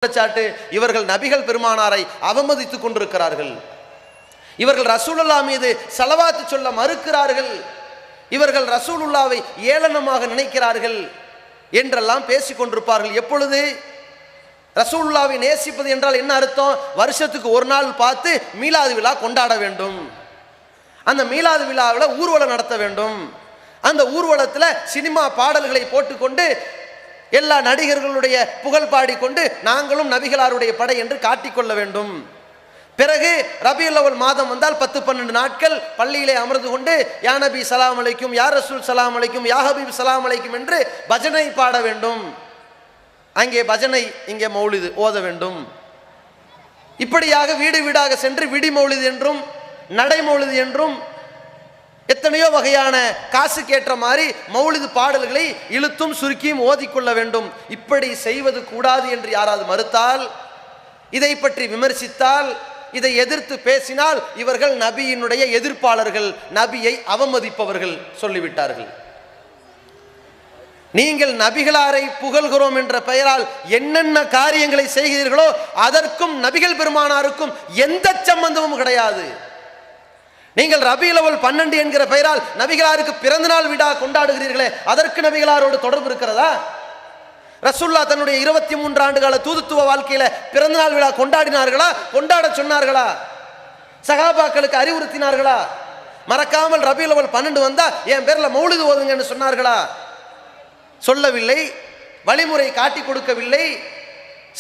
குற்றச்சாட்டு, இவர்கள் நபிகள் பெருமானாரை அவமதித்துக் கொண்டிருக்கிறார்கள், இவர்கள் ரசூலுல்லாஹ் மீது ஸலவாத் சொல்ல மறுக்கிறார்கள், இவர்கள் ரசூலுல்லாவை ஏளனமாக நினைக்கிறார்கள் என்றெல்லாம் பேசிக் கொண்டிருப்பார்கள். எப்பொழுது ரசூலுல்லாவை நேசிப்பது என்றால் என்ன அர்த்தம்? வருஷத்துக்கு ஒரு நாள் பார்த்து மீலாது விழா கொண்டாட வேண்டும், அந்த மீலாது விழாவில் ஊர்வலம் நடத்த வேண்டும், அந்த ஊர்வலத்தில் சினிமா பாடல்களை போட்டுக்கொண்டு எல்லா நடிகர்களுடைய புகழ் பாடிக்கொண்டு நாங்களும் நபிகளாருடைய படை என்று காட்டிக்கொள்ள வேண்டும். பிறகு ரபியுல் அவ்வல் மாதம் வந்தால் 10-12 நாட்கள் பள்ளியிலே அமர்ந்து கொண்டு யா நபி சலாம் அலைக்கும், யா ரசூல் சலாம் அலைக்கும், யா ஹபீப் சலாம் அலைக்கும் என்று பஜனை பாட வேண்டும். அங்கே பஜனை, இங்கே மௌலிது ஓத வேண்டும். இப்படியாக வீடு வீடாக சென்று விடி மௌலிது என்றும் நடை மௌலிது என்றும் எத்தனையோ வகையான காசுக்கேற்ற மாதிரி மௌலிது பாடல்களை இழுத்தும் சுருக்கியும் ஓதிக்கொள்ள வேண்டும். இப்படி செய்வது கூடாது என்று யாராவது மறுத்தால், இதை பற்றி விமர்சித்தால், இதை எதிர்த்து பேசினால் இவர்கள் நபியினுடைய எதிர்ப்பாளர்கள், நபியை அவமதிப்பவர்கள் சொல்லிவிட்டார்கள். நீங்கள் நபிகளாரை புகழ்கிறோம் என்ற பெயரால் என்னென்ன காரியங்களை செய்கிறீர்களோ அதற்கும் நபிகள் பெருமானாருக்கும் எந்த சம்பந்தமும் கிடையாது. நீங்கள் ரபியுல் அவ்வல் 12 என்கிற பெயரால் நபிகளாருக்கு பிறந்த நாள் விழா கொண்டாடுகிறீர்களே, அதற்கு நபிகளாரோடு தொடர்பு இருக்கிறதா? ரசூலுல்லாஹ் தன்னுடைய 23 ஆண்டு கால தூதுத்துவ வாழ்க்கையில பிறந்த நாள் விழா கொண்டாடினார்களா? கொண்டாட சொன்னார்களா? சஹாபாக்களுக்கு அறிவுறுத்தினார்களா? மறக்காமல் ரபியுல் அவ்வல் 12 வந்தா என் பேர்ல மௌலிது ஓதுங்கன்னு சொன்னார்களா? சொல்லவில்லை, வழிமுறை காட்டி கொடுக்கவில்லை.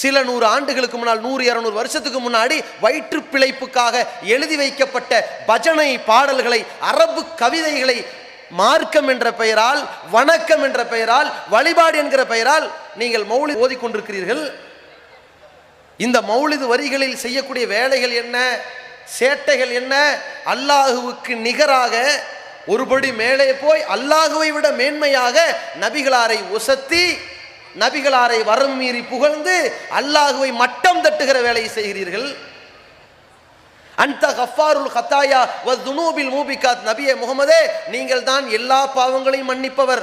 சில 100 ஆண்டுகளுக்கு முன்னால், 100-200 வருஷத்துக்கு முன்னாடி வயிற்று பிழைப்புக்காக எழுதி வைக்கப்பட்ட பஜனை பாடல்களை, அரபு கவிதைகளை மார்க்கம் என்ற பெயரால், வணக்கம் என்ற பெயரால், வழிபாடு என்கிற பெயரால் நீங்கள் மௌலிது ஓதிக்கொண்டிருக்கிறீர்கள். இந்த மௌலிது வரிகளில் செய்யக்கூடிய வேலைகள் என்ன, சேட்டைகள் என்ன? அல்லாஹுவுக்கு நிகராக ஒருபடி மேலே போய் அல்லாஹுவை விட மேன்மையாக நபிகளாரை உசத்தி, நபிகளாரை வரம் மீறி புகழ்ந்து அல்லாஹுவை மட்டம் தட்டுகிற வேலையை செய்கிறீர்கள். அன்த கஃபாருல் ஹத்தாயா வதுனூபில் மூபிகாத், நபியே முகமதே நீங்கள் தான் எல்லா பாவங்களையும் மன்னிப்பவர்.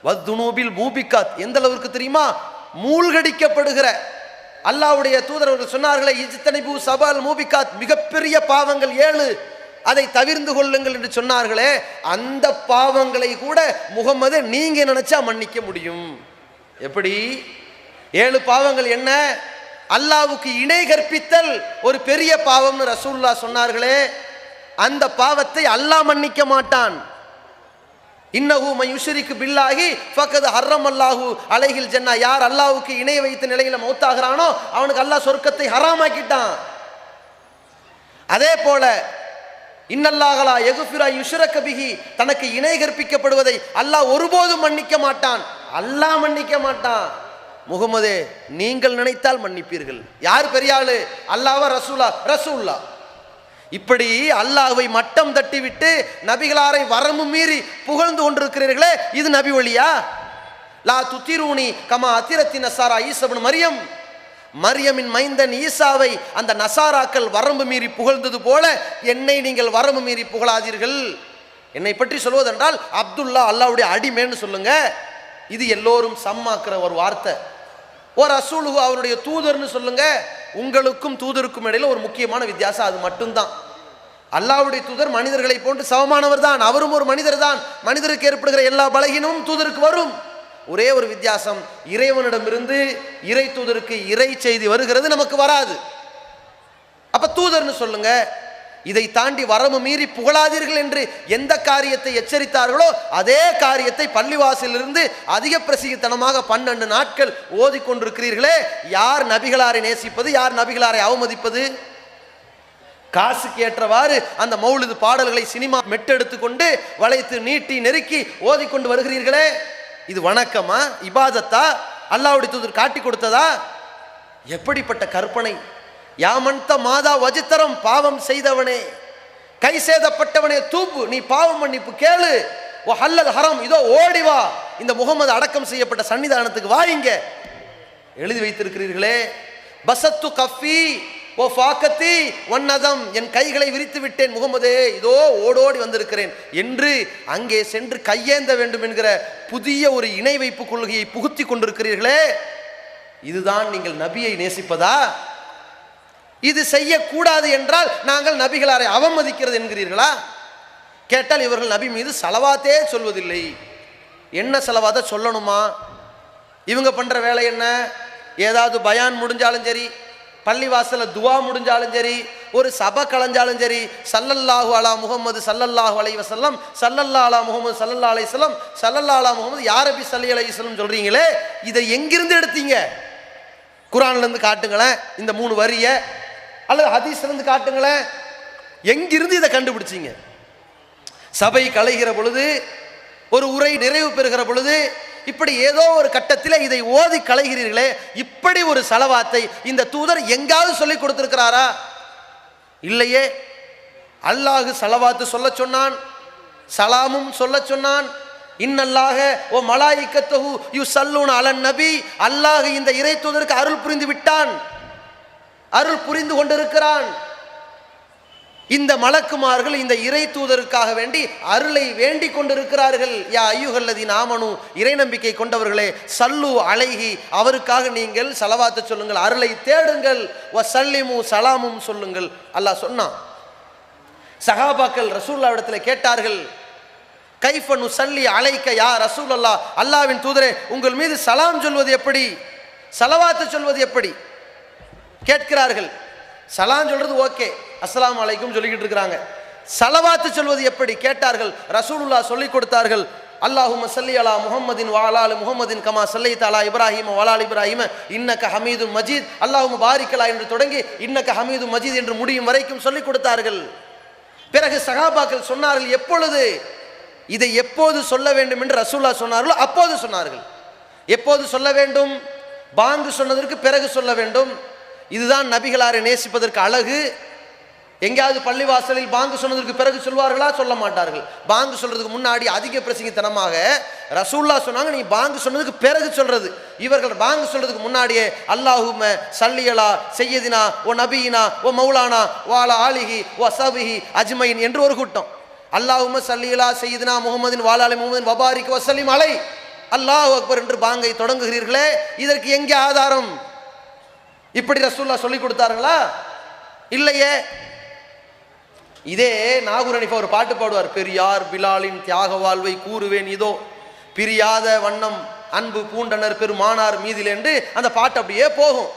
வதுனூபில் மூபிகாத் எந்த அளவுக்கு தெரியுமா? மூழ்கடிக்கப்படுகிற, அல்லாஹ்வுடைய தூதரவர்கள் சொன்னார்களே, இஜ்தனிபு சபல் மூபிகாத், மிகப்பெரிய பாவங்கள் 7, அதை தவிர்ந்து கொள்ளுங்கள் என்று சொன்னார்களே, அந்த பாவங்களை கூட முகமது நீங்க நினைச்சா மன்னிக்க முடியும். எப்படி? 7 பாவங்கள் என்ன? அல்லாஹ்வுக்கு இணை கற்பித்தல் ஒரு பெரிய பாவம்னு ரசூலுல்லாஹ் சொன்னார்களே, அந்த பாவத்தை அல்லாஹ் மன்னிக்க மாட்டான். இன்னஹு மயுஷ்ரிகு பில்லாஹி ஃபக்கத் ஹர்ரமல்லாஹு அலைஹில் ஜன்னா, யார் அல்லாஹ்வுக்கு இணை வைத்த நிலையில மௌத்தாகிறானோ அவனுக்கு அல்லாஹ் சொர்க்கத்தை ஹராமாக்கிட்டான். அதே போல இன்னல்லாஹலா யக்ஃபிரு யுஷ்ரக பிஹி, தனக்கு இணை கற்பிக்கப்படுவதை அல்லாஹ் ஒருபோதும் மன்னிக்க மாட்டான். அல்லாஹ் மன்னிக்க மாட்டான். முகமதே நீங்கள் நினைத்தால் மன்னிப்பீர்கள். யார் பெரிய ஆளு? அல்லாஹ்வா ரசூலா? ரசூலுல்லாஹ். இப்படி அல்லாஹ்வை மட்டம் தட்டிவிட்டு நபிகளாரை வரம்பு மீறி புகழ்ந்து கொண்டிருக்கிறீர்களே, இது நபி வழியா? லா துத்திரூனி கமா அதிரத்தி நசாரா ஈசா இப்னு மரியம், மரியமின் மைந்தன் ஈசாவை அந்த நசாராக்கள் வரம்பு மீறி புகழ்ந்தது போல என்னை நீங்கள் வரம்பு மீறி புகழாதீர்கள். என்னை பற்றி சொல்வதென்றால் அப்துல்லா அல்லாஹ்வுடைய அடிமைன்னு சொல்லுங்க. இது எல்லோரும் சம்மாக்குற ஒரு வார்த்தை. ஒரு ரசூலுஹு அவருடைய தூதர்னு சொல்லுங்க. உங்களுக்கும் தூதருக்கும் இடையில ஒரு முக்கியமான வித்தியாசம், அது மட்டும்தான். அல்லாஹ்வுடைய தூதர் மனிதர்களை போன்று சமமானவர் தான், அவரும் ஒரு மனிதர் தான். மனிதருக்கு ஏற்படுகிற எல்லா பலகீனமும் தூதருக்கு வரும். ஒரே ஒரு வித்தியாசம், இறைவனிடமிருந்து இறை தூதருக்கு இறை செய்தி வருகிறது, நமக்கு வராது. அப்ப தூதர்னு சொல்லுங்க. இதை தாண்டி வரம்பு மீறி புகழாதீர்கள் என்று எந்த காரியத்தை எச்சரித்தார்களோ அதே காரியத்தை பள்ளிவாசலிலிருந்து அதிக பிரசித்தனமாக 12 நாட்கள் ஓதிக்கொண்டிருக்கிறீர்களே. யார் நபிகளாரை நேசிப்பது, யார் நபிகளாரை அவமதிப்பது? காசுக்கு ஏற்றவாறு அந்த மௌலிது பாடல்களை சினிமா மெட்டெடுத்து கொண்டு வளைத்து நீட்டி நெருக்கி ஓதிக்கொண்டு வருகிறீர்களே, இது வணக்கமா, இபாதத்தா, அல்லாஹ்வுடைய தூதர் காட்டி கொடுத்ததா? எப்படிப்பட்ட கற்பனை! யாமன்த மாதா வஜித்தரம், பாவம் செய்தவனே, கை சேதப்பட்டவனே, தூப்பு, நீ பாவம் மன்னிப்பு கேளு. ஓ ஹல்லல் ஹரம், இதோ ஓடிவா, இந்த முகமது அடக்கம் செய்யப்பட்ட சன்னிதானத்துக்கு வாங்க எழுதி வைத்திருக்கிறீர்களே. பசத்து கஃபி ஓ ஃபாக்கத்தி ஒன்னதம், என் கைகளை விரித்து விட்டேன் முகமதே, இதோ ஓடோடி வந்திருக்கிறேன் என்று அங்கே சென்று கையேந்த வேண்டும் என்கிற புதிய ஒரு இணை வைப்பு கொள்கையை புகுத்தி கொண்டிருக்கிறீர்களே. இதுதான் நீங்கள் நபியை நேசிப்பதா? இது செய்யக்கூடாது என்றால் நாங்கள் நபிகளாரை அவமதிக்கிறது என்கிறீர்களா? கேட்டால் இவர்கள் நபி மீது ஸலவாத்தே சொல்வதில்லை. என்ன ஸலவாத்தை சொல்லணுமா? இவங்க பண்ற வேலை என்ன? ஏதாவது பயான் முடிஞ்சாலும் சரி, பள்ளிவாசல்ல துவா முடிஞ்சாலும் சரி, ஒரு சபை கலைஞ்சாலும் சரி, ஸல்லல்லாஹு அலா முஹம்மது ஸல்லல்லாஹு அலைஹி வஸல்லம், ஸல்லல்லாஹு அலா முஹம்மது ஸல்லல்லாஹு அலைஹி வஸல்லம், ஸல்லல்லாஹு அலா முஹம்மது யா ரப்பி ஸல்லி அலைஹி வஸல்லம் சொல்றீங்களே, இதை எங்கிருந்து எடுத்தீங்க? குர்ஆன்ல இருந்து காட்டுங்களேன் இந்த 3 வரிய, அல்லது ஹதீஸ்ல இருந்து காட்டுங்களேன். எங்கிருந்து இதை கண்டுபிடிச்சீங்க? சபை கலைகிற பொழுது, ஒரு உரை நிறைவு பெறுகிற பொழுது, இப்படி ஏதோ ஒரு கட்டத்தில் இதை ஓதி கலைகிறீர்களே, இப்படி ஒரு ஸலவாத்தை இந்த தூதர் எங்காவது சொல்லி கொடுத்திருக்கிறாரா? இல்லையே. அல்லாஹ் ஸலவாத்து சொல்ல சொன்னான், சலாமும் சொல்ல சொன்னான். இன்னல்லாஹ ஓ மலாயிக்கத்துஹு யுஸல்லூன அலன் நபி, அல்லாஹ் இந்த இறை தூதருக்கு அருள் புரிந்து விட்டான், அருள் புரிந்து கொண்டிருக்கிறான். இந்த மலக்குமார்கள் இந்த இறை தூதருக்காக வேண்டி அருளை வேண்டிக் கொண்டிருக்கிறார்கள். யா அய்யுஹல்லதீன ஆமனு, இறை நம்பிக்கை கொண்டவர்களே, சல்லு அலைஹி, அவருக்காக நீங்கள் ஸலவாத்து சொல்லுங்கள், அருளை தேடுங்கள். வஸல்லிமு, சலாமும் சொல்லுங்கள். அல்லாஹ் சொன்னான். சஹாபாக்கள் ரசூலுல்லாஹ்விடத்தில் கேட்டார்கள், கைஃப நுஸல்லி அலைக்க யா ரசூலல்லாஹ், அல்லாஹ்வின் தூதரே உங்கள் மீது சலாம் சொல்வது எப்படி, ஸலவாத்து சொல்வது எப்படி கேட்கிறார்கள். சலாம் சொல்றது ஓகே, அஸ்ஸலாமு அலைக்கும் சொல்லிக்கிட்டு இருக்கிறாங்க. ஸலவாத்து சொல்வது எப்படி கேட்டார்கள். ரசூலுல்லாஹ் சொல்லிக் கொடுத்தார்கள். அல்லாஹும்ம ஸல்லி அலா முஹம்மதின் வ அலா ஆலி முஹம்மதின் கமா ஸல்லைத அலா இப்ராஹீம வ அலா ஆலி இப்ராஹீம இன்னக ஹமீதும் மஜீத், அல்லாஹும்ம பாரிக் அலா என்று தொடங்கி இன்னக ஹமீதும் மஜீத் என்று முடியும் வரைக்கும் சொல்லிக் கொடுத்தார்கள். பிறகு சஹாபாக்கள் சொன்னார்கள், எப்பொழுது இதை எப்போது சொல்ல வேண்டும் என்று ரசூலுல்லாஹ் சொன்னார்களோ அப்போது சொன்னார்கள். எப்போது சொல்ல வேண்டும்? பாங்கு சொன்னதற்கு பிறகு சொல்ல வேண்டும். இதுதான் நபிகளாரை நேசிப்பதற்கு அழகு. எங்கேயாவது பள்ளிவாசலில் பாங்கு சொன்னதற்கு பிறகு சொல்வார்களா? சொல்ல மாட்டார்கள். பாங்கு சொல்றதுக்கு முன்னாடி அதிக பிரசங்கித்தனமாக ரசூலுல்லாஹ் சொன்னாங்க, நீ பாங்கு சொன்னதுக்கு பிறகு சொல்றது. இவர்கள் பாங்கு சொல்றதுக்கு முன்னாடியே அல்லாஹும்ம ஸல்லி அலா சய்யிதினா ஓ நபியினா ஓ மௌலானா வ அலா ஆலிஹி வ ஸஹ்பிஹி அஜ்மைன் என்று ஒரு கூட்டம். அல்லாஹும்ம ஸல்லி அலா சய்யிதினா முஹம்மதின் வ அலா ஆலி முஹம்மதின் வ பாரிக் வ ஸல்லிம் அலை, அல்லாஹு அக்பர் என்று பாங்கை தொடங்குகிறீர்களே, இதற்கு எங்கே ஆதாரம்? இப்படி ரசூலுல்லாஹ் சொல்லி கொடுத்தார்களா? இல்லையே. இதே நாகூர் ஹனீஃபா ஒரு பாட்டு பாடுவார், பெரியார் பிலாலின் தியாக வாழ்வை கூறுவேன் இதோ, பிரியாத வண்ணம் அன்பு பூண்டனர் பெருமானார் மீதில் என்று அந்த பாட்டு அப்படியே போகும்.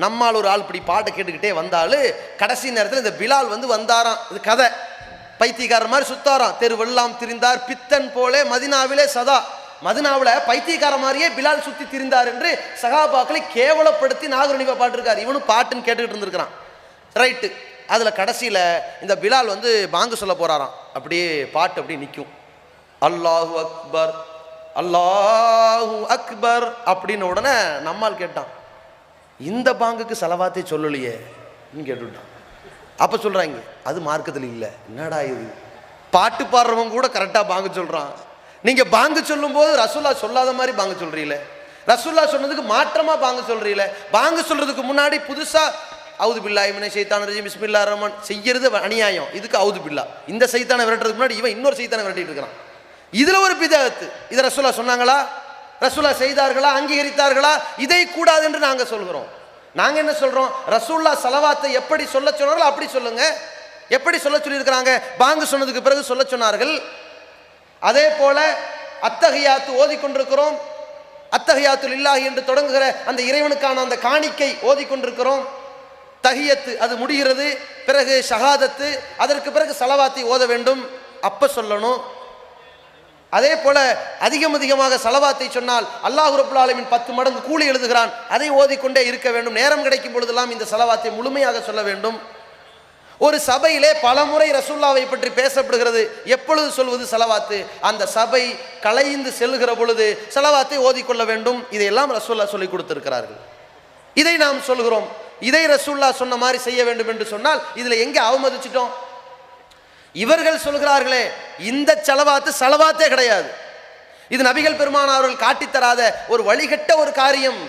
நம்மால் ஒரு ஆள் இப்படி பாட்டை கேட்டுக்கிட்டே வந்தாலும் கடைசி நேரத்தில் இந்த பிலால் வந்தாராம். இது கதை, பைத்தியக்காரர் மாதிரி சுத்தாராம், தெருவெல்லாம் திரிந்தார் பித்தன் போலே மதினாவிலே சதா. மதினாவில் பைத்தியக்கார மாதிரியே பிலால் சுத்தி திரிந்தார் என்று சஹாபாக்களை கேவலப்படுத்தி நாகூர் ஹனீஃபா பாட்டிருக்கார். இவனும் பாட்டுன்னு கேட்டுக்கிட்டு இருந்திருக்கிறான். ரைட்டு. அதில் கடைசியில் இந்த பிலால் பாங்கு சொல்ல போறாராம். அப்படியே பாட்டு அப்படியே நிற்கும், அல்லாஹு அக்பர் அல்லாஹு அக்பர் அப்படின்னு. உடனே நம்மால் கேட்டான், இந்த பாங்குக்கு ஸலவாத்தை சொல்லலையே கேட்டுட்டான். அப்போ சொல்றாங்க, அது மார்க்கத்தில் இல்லை. என்னடா இது, பாட்டு பாடுறவங்க கூட கரெக்டாக பாங்கு சொல்றான், நீங்க பாங்கு சொல்லும் போது ரசூலுல்லாஹ் சொல்லாத மாதிரி பாங்கு சொல்றீங்களே, ரசூலுல்லாஹ் சொன்னதுக்கு மாற்றமா பாங்கு சொல்றீங்களே. பாங்கு சொல்றதுக்கு முன்னாடி புதுசா அவுது பில்லாஹி மினஷ் ஷைத்தானிர் ரஜீம் பிஸ்மில்லாஹிர் ரஹ்மான் செய்யறது அநியாயம். இதுக்கு அவுது பில்லா, இந்த சைத்தானை விரட்டுறதுக்கு முன்னாடி இவன் இன்னொரு சைத்தானை விரட்டிட்டு இருக்கிறான். இதுல ஒரு பிதஅத். இதை ரசூலுல்லாஹ் சொன்னாங்களா? ரசூலுல்லாஹ் செய்தார்களா? அங்கீகரித்தார்களா? இதை கூடாது என்று நாங்க சொல்கிறோம். நாங்க என்ன சொல்றோம்? ரசூலுல்லாஹ் ஸலவாத்தை எப்படி சொல்ல சொன்னார்களோ அப்படி சொல்லுங்க. எப்படி சொல்ல சொல்லி இருக்கிறாங்க? பாங்கு சொன்னதுக்கு பிறகு சொல்ல சொன்னார்கள். அதே போல அத்தஹியாத்து ஓதிக்கொண்டிருக்கிறோம். அத்தஹியாத்து லில்லாஹி என்று தொடங்குகிற அந்த இறைவனுக்கான அந்த காணிக்கை ஓதிக்கொண்டிருக்கிறோம். தஹியத்து அது முடிகிறது, பிறகு ஷஹாதத்து, அதற்கு பிறகு ஸலவாத்தை ஓத வேண்டும், அப்ப சொல்லணும். அதே போல அதிகமாக ஸலவாத்தை சொன்னால் அல்லாஹ் ரப்புல் ஆலமீன் 10 மடங்கு கூலி எழுதுகிறான். அதை ஓதிக்கொண்டே இருக்க வேண்டும். நேரம் கிடைக்கும் பொழுதெல்லாம் இந்த ஸலவாத்தை முழுமையாக சொல்ல வேண்டும். ஒரு சபையிலே பல முறை ரசூலுல்லாஹ்வை பற்றி பேசப்படுகிறது. எப்பொழுது சொல்வது ஸலவாத்து? அந்த சபை கலைந்து செல்கிற பொழுது ஸலவாத்தை ஓதிக்கொள்ள வேண்டும். இதையெல்லாம் ரசூலுல்லாஹ் சொல்லி கொடுத்திருக்கிறார்கள். இதை நாம் சொல்கிறோம். இதை ரசூலுல்லாஹ் சொன்ன மாதிரி செய்ய வேண்டும் என்று சொன்னால் இதுல எங்க அவமதிச்சிட்டோம்? இவர்கள் சொல்கிறார்களே இந்த ஸலவாத்தே கிடையாது, இது நபிகள் பெருமானார் அவர்கள் காட்டித்தராத ஒரு வழிகட்ட ஒரு காரியம்.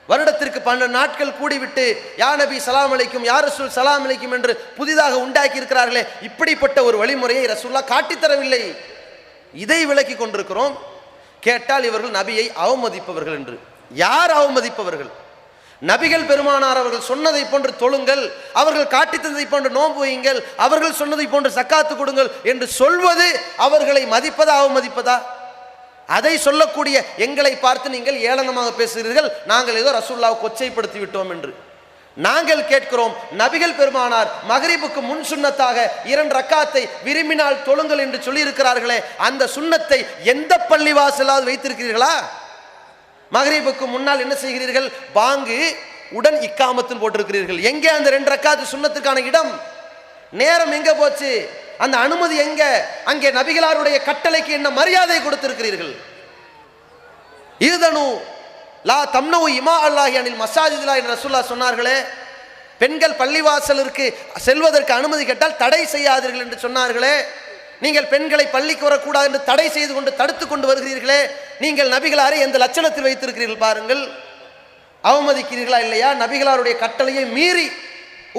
வருடத்திற்கு 12 நாட்கள் கூடிவிட்டு யா நபி சலாம் அலைக்கும், யா ரசூல் சலாம் அலைக்கும் என்று புதிதாக உண்டாக்கி இருக்கிறார்களே, இப்படிப்பட்ட ஒரு வழிமுறையை ரசூலுல்லாஹ் காட்டித்தரவில்லை. இதை விளக்கி கொண்டிருக்கிறோம். கேட்டால் இவர்கள் நபியை அவமதிப்பவர்கள் என்று. யார் அவமதிப்பவர்கள்? நபிகள் பெருமானார் அவர்கள் சொன்னதை போன்று தொழுங்கள், அவர்கள் காட்டி தந்ததை போன்று நோன்பு வையுங்கள், அவர்கள் சொன்னதை போன்று சக்காத்து கொடுங்கள் என்று சொல்வது அவர்களை மதிப்பதா அவமதிப்பதா? அதை சொல்லக்கூடிய எங்களை பார்த்து நீங்கள் ஏளனமாக பேசுகிறீர்கள், நாங்கள் ஏதோ ரசூலுல்லாஹ் கொச்சைப்படுத்தி விட்டோம் என்று. நாங்கள் கேட்கிறோம், நபிகள் பெருமானார் மகரிபுக்கு முன் சுன்னத்தாக 2 ரக்காத்தை விரும்பினால் தொழுங்கள் என்று சொல்லி இருக்கிறார்களே, அந்த சுன்னத்தை எந்த பள்ளிவாசலாவது வைத்திருக்கிறீர்களா? மகரிபுக்கு முன்னால் என்ன செய்கிறீர்கள்? பாங்கு உடன் இக்காமத்துன்னு போட்டிருக்கிறீர்கள். எங்கே அந்த 2 ரக்காத்து சுன்னத்துக்கான இடம்? நேரம் எங்க போச்சு? அந்த அனுமதி எங்க? அங்கே நபிகளாருடைய கட்டளைக்கு என்ன மரியாதை கொடுத்திருக்கிறீர்கள்? இதுதனு லா தம்னவு இமா அல்லாஹி அனில் மசாஜிதிலா என்று ரசூலுல்லாஹ் சொன்னார்களே, பெண்கள் பள்ளிவாசலிற்கு செல்வதற்கு அனுமதி கேட்டால் தடை செய்யாதீர்கள் என்று சொன்னார்களே, நீங்கள் பெண்களை பள்ளிக்கு வரக்கூடாது என்று தடை செய்து கொண்டு தடுத்து கொண்டு வருகிறீர்களே, நீங்கள் நபிகளாரை எந்த லட்சணத்தில் வைத்திருக்கிறீர்கள் பாருங்கள். அவமதிக்கிறீர்களா இல்லையா? நபிகளாருடைய கட்டளையை மீறி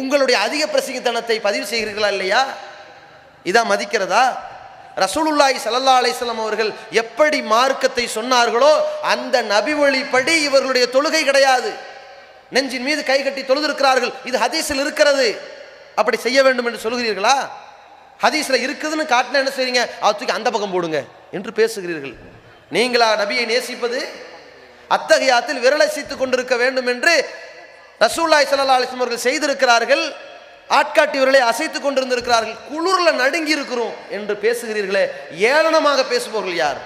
உங்களுடைய அதிக பிரசங்கித்தனத்தை பதிவு செய்கிறீர்களா இல்லையா? இதான் மதிக்கிறதா? ரசூலுல்லாஹி ஸல்லல்லாஹு அலைஹி வஸல்லம் அவர்கள் எப்படி மார்க்கத்தை சொன்னார்களோ அந்த நபி வழிப்படி இவர்களுடைய தொழுகை கிடையாது. நெஞ்சின் மீது கை கட்டி தொழுதிருக்கிறார்கள், இது ஹதீஸில் இருக்கிறது, அப்படி செய்ய வேண்டும் என்று சொல்கிறீர்களா? ஹதீஸில் இருக்குதுன்னு காட்டினா என்ன செய்றீங்க? தூக்கி அந்த பக்கம் போடுங்க என்று பேசுகிறீர்கள். நீங்களா நபியை நேசிப்பது? அத்தகையாத்தில் விரலசித்துக் கொண்டிருக்க வேண்டும் என்று ரசூலுல்லாஹி ஸல்லல்லாஹு அலைஹி வஸல்லம் அவர்கள் செய்திருக்கிறார்கள். ஆட்காட்டி விரலை அசைத்துக் கொண்டிருந்திருக்கிறார்கள். குளிர்ல நடுங்கி இருக்கிறோம் என்று பேசுகிறீர்களே, ஏளனமாக பேசுபவர்கள் யார்?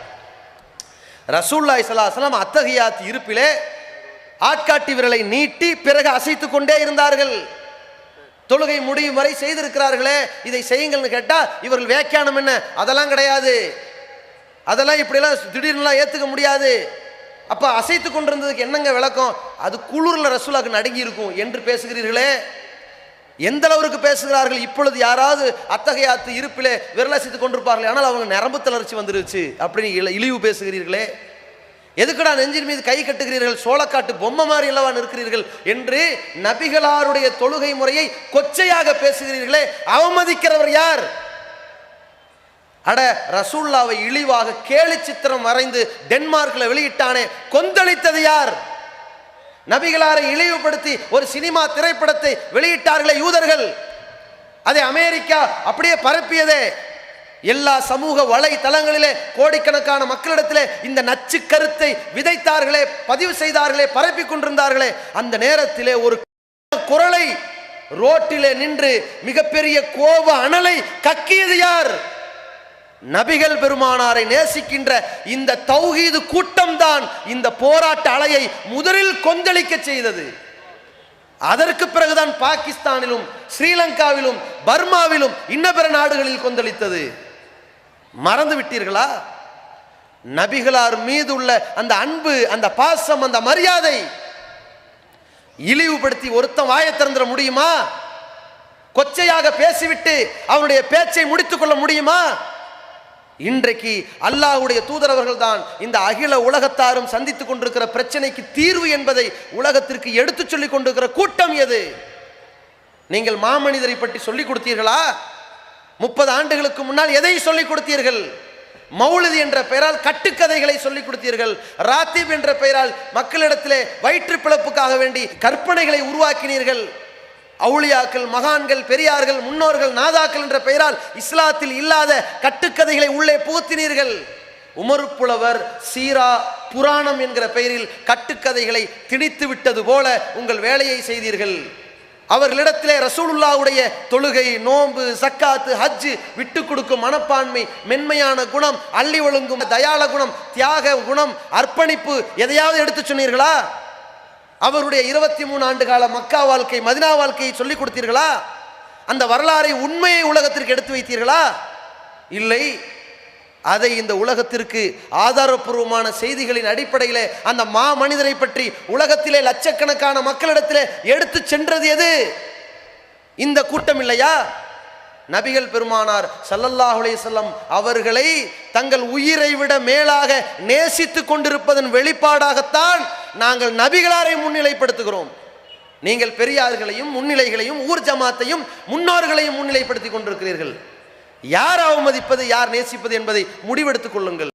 ரசூலுல்லாஹி ஸல்லல்லாஹு அலைஹி வஸல்லம் அத்தகையாத் இருப்பிலே ஆட்காட்டி விரலை நீட்டி பிறகு அசைத்துக் கொண்டே இருந்தார்கள். தொழுகை முடியும் வரை செய்திருக்கிறார்களே, இதை செய்யுங்கள்னு கேட்டா இவர்கள் வியாக்கியானம் என்ன? அதெல்லாம் கிடையாது, அதெல்லாம் இப்படியெல்லாம் திடீர்னுலாம் ஏத்துக்க முடியாது. அப்ப அசைத்துக் கொண்டிருந்ததுக்கு என்னங்க விளக்கம்? அது குளிர்ல ரசூலுல்லாஹ்க்கு நடுங்கி இருக்கும் என்று பேசுகிறீர்களே, எந்த அளவுக்கு பேசுகிறார்கள்? இப்பொழுது யாராவது அத்தகையாத்து இருப்பிலே விரலசித்துக் கொண்டிருப்பார்கள், ஆனால் அவங்க நரம்பு தளர்ச்சி வந்துருச்சு அப்படின்னு இழிவு பேசுகிறீர்களே. எதுக்குடா நெஞ்சின் மீது கை கட்டுகிறீர்கள்? சோளக்காட்டு பொம்மை மாதிரி அல்லவா இருக்கிறீர்கள் என்று நபிகளாருடைய தொழுகை முறையை கொச்சையாக பேசுகிறீர்களே, அவமதிக்கிறவர் யார்? அட, ரசூலுல்லாவை இழிவாக கேலி சித்திரம் வரைந்து டென்மார்க்ல வெளியிட்டானே, கொந்தளித்தது யார்? நபிகளாரை இழிவுபடுத்தி ஒரு சினிமா திரைப்படத்தை வெளியிட்டார்களே யூதர்கள், அதை அமெரிக்கா அப்படியே பரப்பியதே. எல்லா சமூக வலைதளங்களிலே கோடிக்கணக்கான மக்களிடத்திலே இந்த நச்சு கருத்தை விதைத்தார்களே, பதிவு செய்தார்களே, பரப்பி கொண்டிருந்தார்களே. அந்த நேரத்திலே ஒரு குரலை ரோட்டிலே நின்று மிகப்பெரிய கோப அனலை கக்கியது யார்? நபிகள் பெருமானாரை நேசிக்கின்ற இந்த தௌஹீது கூட்டம் தான் இந்த போராட்ட அலையை முதலில் கொந்தளிக்க செய்தது. அதற்கு பிறகுதான் பாகிஸ்தானிலும் ஸ்ரீலங்காவிலும் பர்மாவிலும் இன்ன பிற நாடுகளில் கொந்தளித்தது. மறந்து விட்டீர்களா? நபிகளார் மீது உள்ள அந்த அன்பு, அந்த பாசம், அந்த மரியாதை இழிவுபடுத்தி ஒருத்தன் வாயை திறந்துட முடியுமா? கொச்சையாக பேசிவிட்டு அவனுடைய பேச்சை முடித்துக் கொள்ள முடியுமா? இன்றைக்கு அல்லாஹ்வுடைய தூதரவர்கள் தான் இந்த அகில உலகத்தாரும் சந்தித்துக் கொண்டிருக்கிற பிரச்சனைக்கு தீர்வு என்பதை உலகத்திற்கு எடுத்துச் சொல்லிக் கொண்டிருக்கிற கூட்டம் எது? நீங்கள் மாமனிதரை பற்றி சொல்லிக் கொடுத்தீர்களா? 30 ஆண்டுகளுக்கு முன்னால் எதை சொல்லிக் கொடுத்தீர்கள்? மௌலித் என்ற பெயரால் கட்டுக்கதைகளை சொல்லிக் கொடுத்தீர்கள். ராத்திப் என்ற பெயரால் மக்களிடத்திலே வயிற்று பிளப்புக்காக வேண்டி கற்பனைகளை உருவாக்கினீர்கள். அவுளியாக்கள், மகான்கள், பெரியார்கள், முன்னோர்கள், நாதாக்கள் என்ற பெயரால் இஸ்லாத்தில் இல்லாத கட்டுக்கதைகளை உள்ளே புகுத்தினீர்கள். உமர் புலவர் சீரா புராணம் என்கிற பெயரில் கட்டுக்கதைகளை திணித்து விட்டது போல உங்கள் வேலையை செய்தீர்கள். அவர்களிடத்திலே ரசூலுல்லாஹ்வுடைய தொழுகை, நோன்பு, சக்காத்து, ஹஜ், விட்டு கொடுக்கும் மனப்பான்மை, மென்மையான குணம், அள்ளி ஒழுங்கும் தயாள குணம், தியாக குணம், அர்ப்பணிப்பு எதையாவது எடுத்து சொன்னீர்களா? அவருடைய 23 ஆண்டு கால மக்கா வாழ்க்கை, மதினா வாழ்க்கையை சொல்லிக் கொடுத்தீர்களா? அந்த வரலாறை, உண்மையை உலகத்திற்கு எடுத்து வைத்தீர்களா? இல்லை. அதை இந்த உலகத்திற்கு ஆதாரபூர்வமான செய்திகளின் அடிப்படையிலே அந்த மா மனிதரை பற்றி உலகத்திலே லட்சக்கணக்கான மக்களிடத்திலே எடுத்து சென்றது எது? இந்த கூட்டம் இல்லையா? நபிகள் பெருமானார் ஸல்லல்லாஹு அலைஹி வஸல்லம் அவர்களை தங்கள் உயிரை விட மேலாக நேசித்துக் கொண்டிருப்பதன் வெளிப்பாடாகத்தான் நாங்கள் நபிகளாரை முன்னிலைப்படுத்துகிறோம். நீங்கள் பெரியார்களையும் முன்னிலைகளையும் ஊர் ஜமாத்தையும் முன்னோர்களையும் முன்னிலைப்படுத்திக் கொண்டிருக்கிறீர்கள். யார் அவமதிப்பது, யார் நேசிப்பது என்பதை முடிவெடுத்துக் கொள்ளுங்கள்.